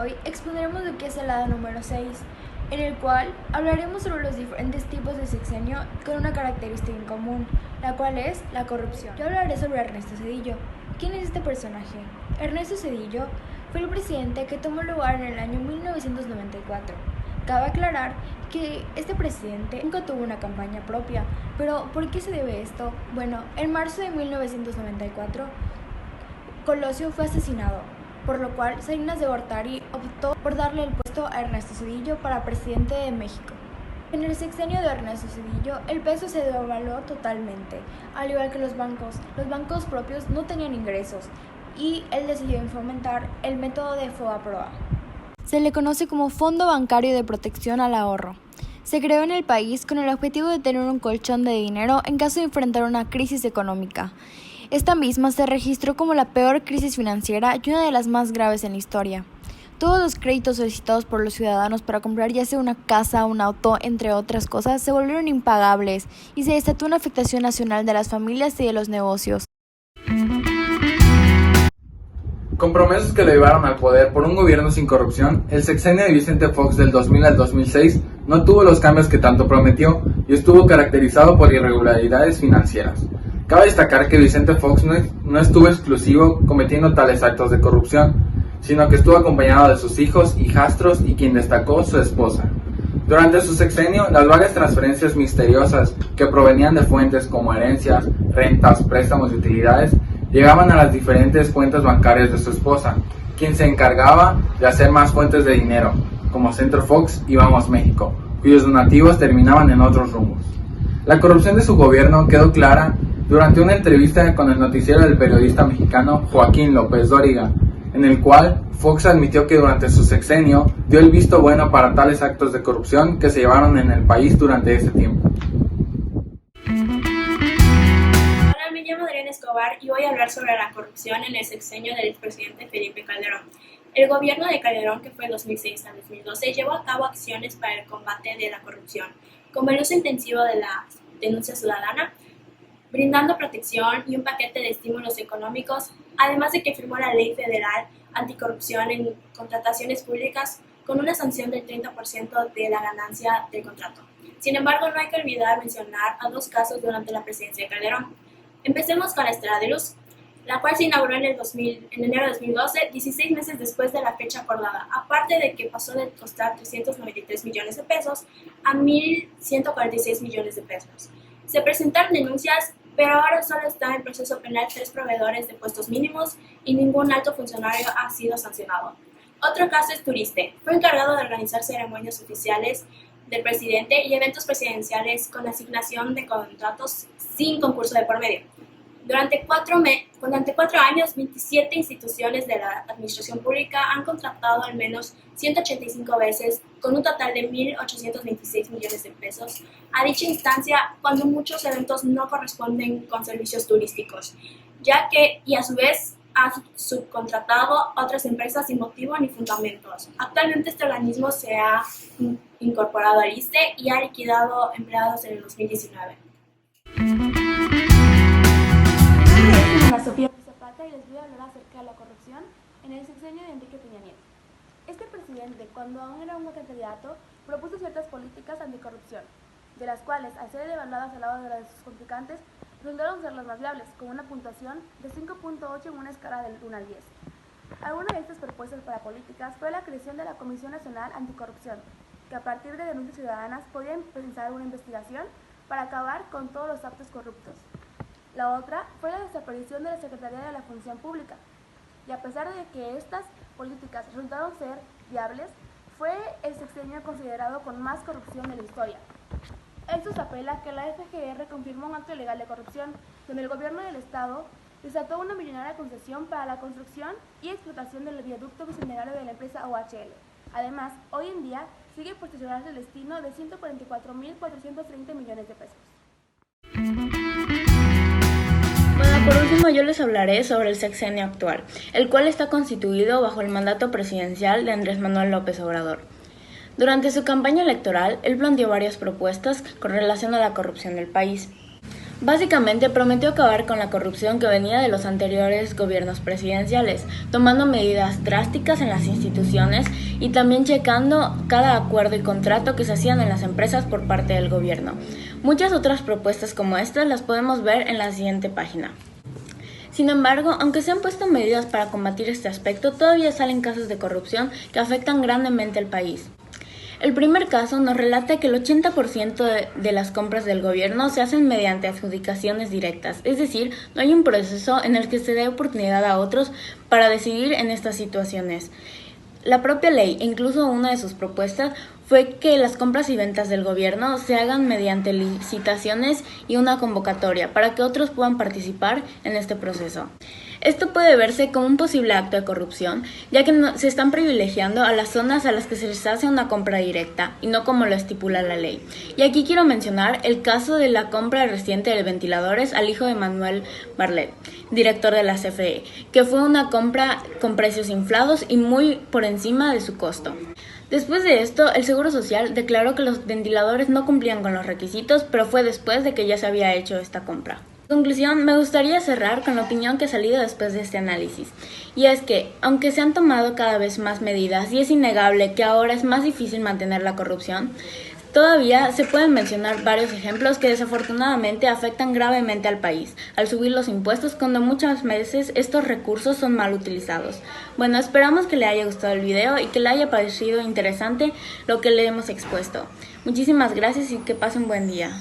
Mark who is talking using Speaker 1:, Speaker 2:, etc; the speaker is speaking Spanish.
Speaker 1: hoy expondremos lo que es el hada número 6, en el cual hablaremos sobre los diferentes tipos de sexenio con una característica en común, la cual es la corrupción. Yo hablaré sobre Ernesto Zedillo. ¿Quién es este personaje? Ernesto Zedillo fue el presidente que tomó lugar en el año 1994. Cabe aclarar que este presidente nunca tuvo una campaña propia, pero ¿por qué se debe esto? Bueno, en marzo de 1994, Colosio fue asesinado, por lo cual Salinas de Gortari optó por darle el puesto a Ernesto Zedillo para presidente de México. En el sexenio de Ernesto Zedillo, el peso se devaluó totalmente, al igual que los bancos propios no tenían ingresos, y él decidió implementar el método de FOBAPROA. Se le conoce como Fondo Bancario de Protección al Ahorro. Se creó en el país con el objetivo de tener un colchón de dinero en caso de enfrentar una crisis económica. Esta misma se registró como la peor crisis financiera y una de las más graves en la historia. Todos los créditos solicitados por los ciudadanos para comprar ya sea una casa, un auto, entre otras cosas, se volvieron impagables y se desató una afectación nacional de las familias y de los negocios.
Speaker 2: Con promesas que lo llevaron al poder por un gobierno sin corrupción, el sexenio de Vicente Fox del 2000 al 2006 no tuvo los cambios que tanto prometió y estuvo caracterizado por irregularidades financieras. Cabe destacar que Vicente Fox no estuvo exclusivo cometiendo tales actos de corrupción, sino que estuvo acompañado de sus hijos, hijastros y quien destacó, su esposa. Durante su sexenio, las vagas transferencias misteriosas que provenían de fuentes como herencias, rentas, préstamos y utilidades llegaban a las diferentes cuentas bancarias de su esposa, quien se encargaba de hacer más fuentes de dinero, como Centro Fox y Vamos México, cuyos donativos terminaban en otros rumbos. La corrupción de su gobierno quedó clara durante una entrevista con el noticiero del periodista mexicano Joaquín López Dóriga, en el cual Fox admitió que durante su sexenio dio el visto bueno para tales actos de corrupción que se llevaron en el país durante ese tiempo.
Speaker 3: Hola, me llamo Adriana Escobar y voy a hablar sobre la corrupción en el sexenio del expresidente Felipe Calderón. El gobierno de Calderón, que fue de 2006 a 2012, llevó a cabo acciones para el combate de la corrupción, como el uso intensivo de la denuncia ciudadana, brindando protección y un paquete de estímulos económicos, además de que firmó la Ley Federal Anticorrupción en contrataciones públicas con una sanción del 30% de la ganancia del contrato. Sin embargo, no hay que olvidar mencionar a dos casos durante la presidencia de Calderón. Empecemos con la Estela de Luz, la cual se inauguró en enero de 2012, 16 meses después de la fecha acordada, aparte de que pasó de costar 393 millones de pesos a 1.146 millones de pesos. Se presentaron denuncias, pero ahora solo está en proceso penal 3 proveedores de puestos mínimos y ningún alto funcionario ha sido sancionado. Otro caso es Turiste. Fue encargado de organizar ceremonias oficiales del presidente y eventos presidenciales con asignación de contratos sin concurso de por medio. Durante 4 años, 27 instituciones de la administración pública han contratado al menos 185 veces, con un total de 1.826 millones de pesos, a dicha instancia, cuando muchos eventos no corresponden con servicios turísticos, y a su vez ha subcontratado a otras empresas sin motivo ni fundamentos. Actualmente este organismo se ha incorporado al ISSSTE y ha liquidado empleados en el 2019.
Speaker 1: Ana Sofía Zapata y les voy a hablar acerca de la corrupción en el sexenio de Enrique Peña Nieto. Este presidente, cuando aún era un candidato, propuso ciertas políticas anticorrupción, de las cuales, al ser evaluadas al lado de las de sus contrincantes, resultaron ser las más viables, con una puntuación de 5.8 en una escala del 1 al 10. Alguna de estas propuestas para políticas fue la creación de la Comisión Nacional Anticorrupción, que a partir de denuncias ciudadanas podía empezar una investigación para acabar con todos los actos corruptos. La otra fue la desaparición de la Secretaría de la Función Pública, y a pesar de que estas políticas resultaron ser viables, fue el sexenio considerado con más corrupción de la historia. Esto se apela que la FGR confirmó un acto ilegal de corrupción, donde el gobierno del Estado desató una millonaria concesión para la construcción y explotación del viaducto bicentenario de la empresa OHL. Además, hoy en día sigue por estacionarse el destino de 144.430 millones de pesos.
Speaker 4: Bueno, por último yo les hablaré sobre el sexenio actual, el cual está constituido bajo el mandato presidencial de Andrés Manuel López Obrador. Durante su campaña electoral, él planteó varias propuestas con relación a la corrupción del país. Básicamente prometió acabar con la corrupción que venía de los anteriores gobiernos presidenciales, tomando medidas drásticas en las instituciones y también checando cada acuerdo y contrato que se hacían en las empresas por parte del gobierno. Muchas otras propuestas como estas las podemos ver en la siguiente página. Sin embargo, aunque se han puesto medidas para combatir este aspecto, todavía salen casos de corrupción que afectan grandemente al país. El primer caso nos relata que el 80% de las compras del gobierno se hacen mediante adjudicaciones directas, es decir, no hay un proceso en el que se dé oportunidad a otros para decidir en estas situaciones. La propia ley, incluso una de sus propuestas, fue que las compras y ventas del gobierno se hagan mediante licitaciones y una convocatoria para que otros puedan participar en este proceso. Esto puede verse como un posible acto de corrupción, ya que se están privilegiando a las zonas a las que se les hace una compra directa, y no como lo estipula la ley. Y aquí quiero mencionar el caso de la compra reciente de ventiladores al hijo de Manuel Bartlett, director de la CFE, que fue una compra con precios inflados y muy por encima de su costo. Después de esto, el Seguro Social declaró que los ventiladores no cumplían con los requisitos, pero fue después de que ya se había hecho esta compra. En conclusión, me gustaría cerrar con la opinión que ha salido después de este análisis, y es que, aunque se han tomado cada vez más medidas y es innegable que ahora es más difícil mantener la corrupción, todavía se pueden mencionar varios ejemplos que desafortunadamente afectan gravemente al país, al subir los impuestos cuando muchas veces estos recursos son mal utilizados. Bueno, esperamos que le haya gustado el video y que le haya parecido interesante lo que le hemos expuesto. Muchísimas gracias y que pase un buen día.